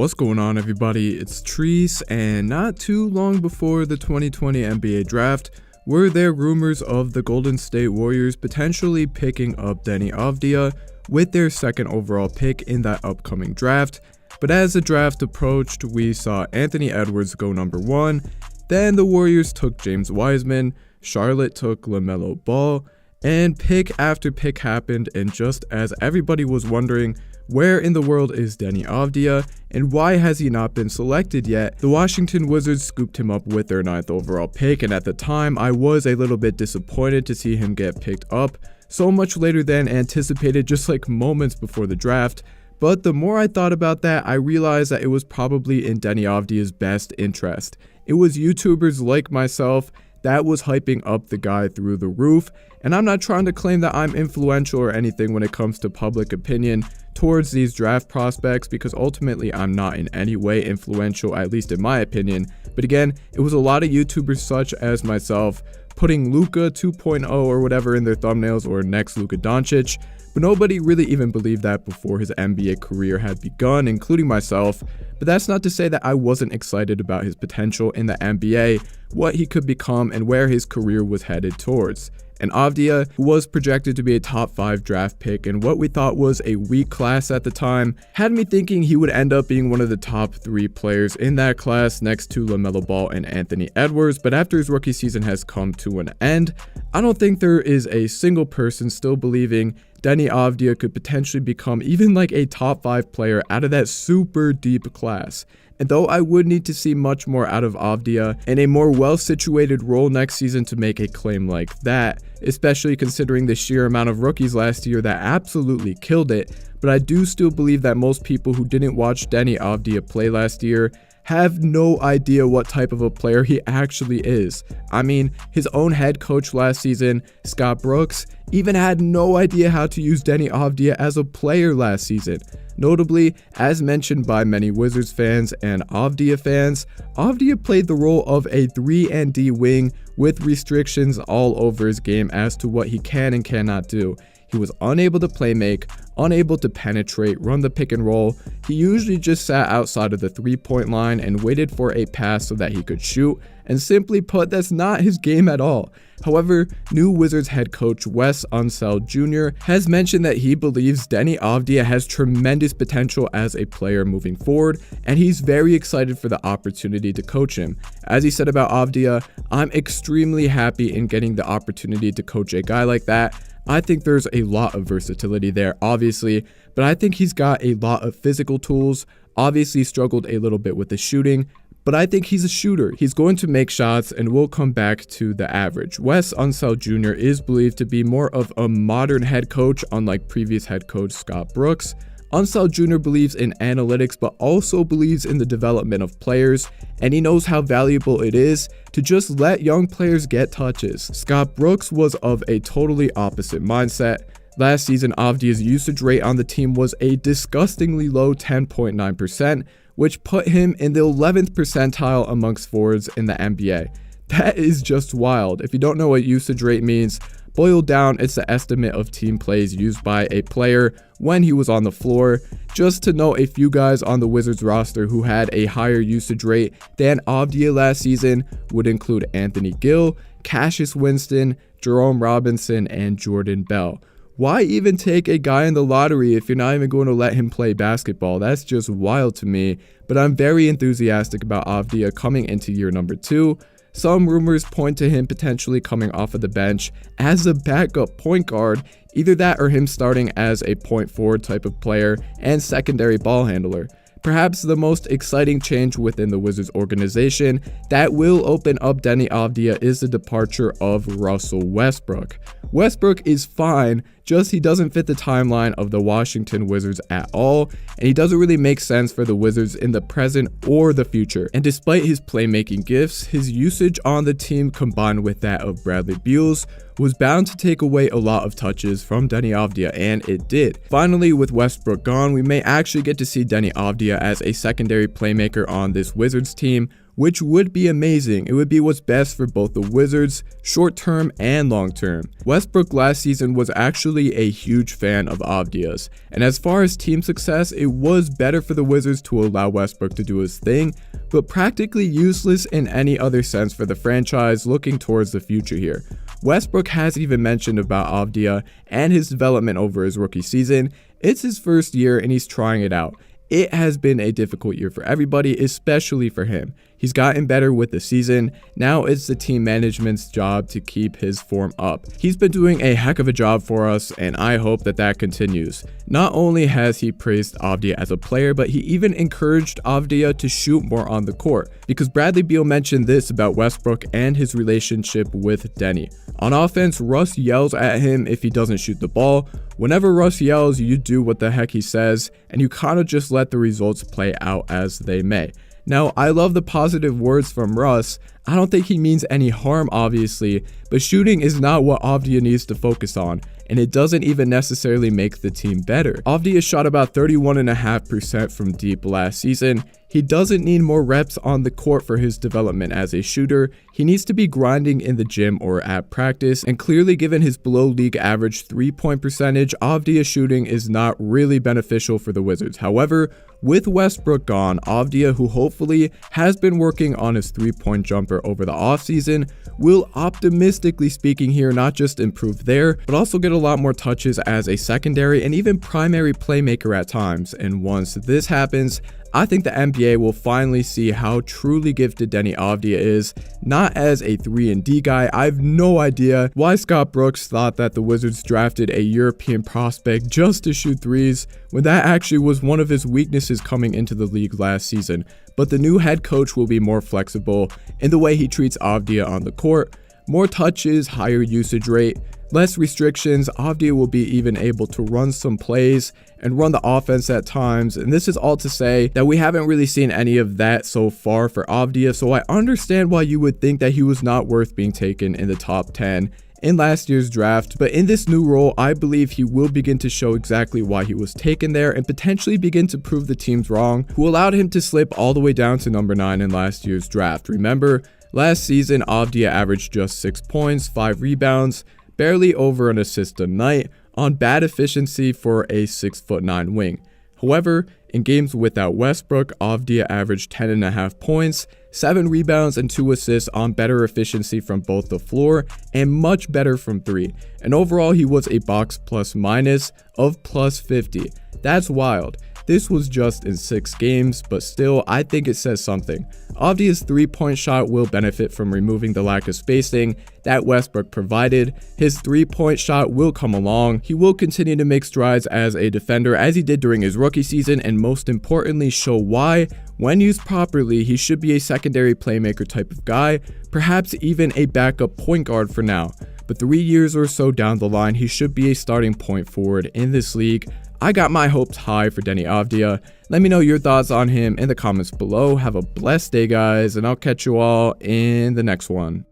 What's going on, everybody? It's Treese, and not too long before the 2020 NBA draft, were there rumors of the Golden State Warriors potentially picking up Deni Avdija with their second overall pick in that upcoming draft. But as the draft approached, we saw Anthony Edwards go number 1, then the Warriors took James Wiseman, Charlotte took LaMelo Ball, and pick after pick happened, and just as everybody was wondering, where in the world is Deni Avdija, and why has he not been selected yet? The Washington Wizards scooped him up with their 9th overall pick, and at the time, I was a little bit disappointed to see him get picked up so much later than anticipated, just like moments before the draft. But the more I thought about that, I realized that it was probably in Deni Avdija's best interest. It was YouTubers like myself that was hyping up the guy through the roof, and I'm not trying to claim that I'm influential or anything when it comes to public opinion towards these draft prospects, because ultimately I'm not in any way influential, at least in my opinion. But again, it was a lot of YouTubers such as myself putting Luka 2.0 or whatever in their thumbnails, or next Luka Doncic, but nobody really even believed that before his NBA career had begun, including myself. But that's not to say that I wasn't excited about his potential in the NBA, what he could become, and where his career was headed towards. And Avdija, who was projected to be a top 5 draft pick in what we thought was a weak class at the time, had me thinking he would end up being one of the top 3 players in that class next to LaMelo Ball and Anthony Edwards. But after his rookie season has come to an end, I don't think there is a single person still believing Deni Avdija could potentially become even like a top 5 player out of that super deep class. And though I would need to see much more out of Avdija and a more well-situated role next season to make a claim like that, especially considering the sheer amount of rookies last year that absolutely killed it, but I do still believe that most people who didn't watch Deni Avdija play last year have no idea what type of a player he actually is. I mean, his own head coach last season, Scott Brooks, even had no idea how to use Deni Avdija as a player last season. Notably, as mentioned by many Wizards fans and Avdija fans, Avdija played the role of a 3-and-D wing with restrictions all over his game as to what he can and cannot do. He was unable to play make, unable to penetrate, run the pick and roll. He usually just sat outside of the 3-point line and waited for a pass so that he could shoot, and simply put, that's not his game at all. However, new Wizards head coach Wes Unseld Jr. has mentioned that he believes Deni Avdija has tremendous potential as a player moving forward, and he's very excited for the opportunity to coach him. As he said about Avdija, "I'm extremely happy in getting the opportunity to coach a guy like that. I think there's a lot of versatility there, obviously, but I think he's got a lot of physical tools. Obviously struggled a little bit with the shooting, but I think he's a shooter. He's going to make shots and will come back to the average." Wes Unseld Jr. is believed to be more of a modern head coach, unlike previous head coach Scott Brooks. Unseld Jr. believes in analytics, but also believes in the development of players, and he knows how valuable it is to just let young players get touches. Scott Brooks was of a totally opposite mindset. Last season, Avdija's usage rate on the team was a disgustingly low 10.9%, which put him in the 11th percentile amongst forwards in the NBA. That is just wild. If you don't know what usage rate means, boiled down, it's the estimate of team plays used by a player when he was on the floor. Just to note, a few guys on the Wizards roster who had a higher usage rate than Avdija last season would include Anthony Gill, Cassius Winston, Jerome Robinson, and Jordan Bell. Why even take a guy in the lottery if you're not even going to let him play basketball? That's just wild to me, but I'm very enthusiastic about Avdija coming into year number 2. Some rumors point to him potentially coming off of the bench as a backup point guard, either that or him starting as a point forward type of player and secondary ball handler. Perhaps the most exciting change within the Wizards organization that will open up Deni Avdija is the departure of Russell Westbrook. Westbrook is fine, just he doesn't fit the timeline of the Washington Wizards at all, and he doesn't really make sense for the Wizards in the present or the future. And despite his playmaking gifts, his usage on the team combined with that of Bradley Beal's was bound to take away a lot of touches from Deni Avdija, and it did. Finally, with Westbrook gone, we may actually get to see Deni Avdija as a secondary playmaker on this Wizards team, which would be amazing. It would be what's best for both the Wizards, short term and long term. Westbrook last season was actually a huge fan of Avdia's, and as far as team success, it was better for the Wizards to allow Westbrook to do his thing, but practically useless in any other sense for the franchise looking towards the future here. Westbrook has even mentioned about Avdia and his development over his rookie season. It's his first year and he's trying it out. It has been a difficult year for everybody, especially for him. He's gotten better with the season. Now it's the team management's job to keep his form up. He's been doing a heck of a job for us, and I hope that continues. Not only has he praised Avdia as a player, but he even encouraged Avdia to shoot more on the court, because Bradley Beal mentioned this about Westbrook and his relationship with Denny. On offense, Russ yells at him if he doesn't shoot the ball. Whenever Russ yells, you do what the heck he says, and you kind of just let the results play out as they may. Now, I love the positive words from Russ. I don't think he means any harm, obviously, but shooting is not what Avdia needs to focus on, and it doesn't even necessarily make the team better. Avdia shot about 31.5% from deep last season. He doesn't need more reps on the court for his development as a shooter. He needs to be grinding in the gym or at practice, and clearly given his below league average 3-point percentage, Avdia's shooting is not really beneficial for the Wizards. However, with Westbrook gone, Avdia, who hopefully has been working on his 3-point jumper over the offseason, will optimistically speaking here not just improve there, but also get a lot more touches as a secondary and even primary playmaker at times. And once this happens, I think the NBA will finally see how truly gifted Denny Avdia is, not as a 3-and-D guy. I have no idea why Scott Brooks thought that the Wizards drafted a European prospect just to shoot threes, when that actually was one of his weaknesses coming into the league last season. But the new head coach will be more flexible in the way he treats Avdia on the court. More touches, higher usage rate, less restrictions. Avdia will be even able to run some plays and run the offense at times, and this is all to say that we haven't really seen any of that so far for Avdia, so I understand why you would think that he was not worth being taken in the top 10 in last year's draft, but in this new role, I believe he will begin to show exactly why he was taken there and potentially begin to prove the teams wrong, who allowed him to slip all the way down to number 9 in last year's draft. Remember, last season, Avdia averaged just 6 points, 5 rebounds, barely over an assist a night, on bad efficiency for a 6'9" wing. However, in games without Westbrook, Avdia averaged 10.5 points, 7 rebounds, and 2 assists on better efficiency from both the floor and much better from 3. And overall, he was a box plus minus of plus 50. That's wild. This was just in 6 games, but still, I think it says something. Avdia's 3-point shot will benefit from removing the lack of spacing that Westbrook provided. His 3-point shot will come along. He will continue to make strides as a defender as he did during his rookie season, and most importantly, show why, when used properly, he should be a secondary playmaker type of guy, perhaps even a backup point guard for now. But 3 years or so down the line, he should be a starting point forward in this league. I got my hopes high for Denny Avdia. Let me know your thoughts on him in the comments below. Have a blessed day, guys, and I'll catch you all in the next one.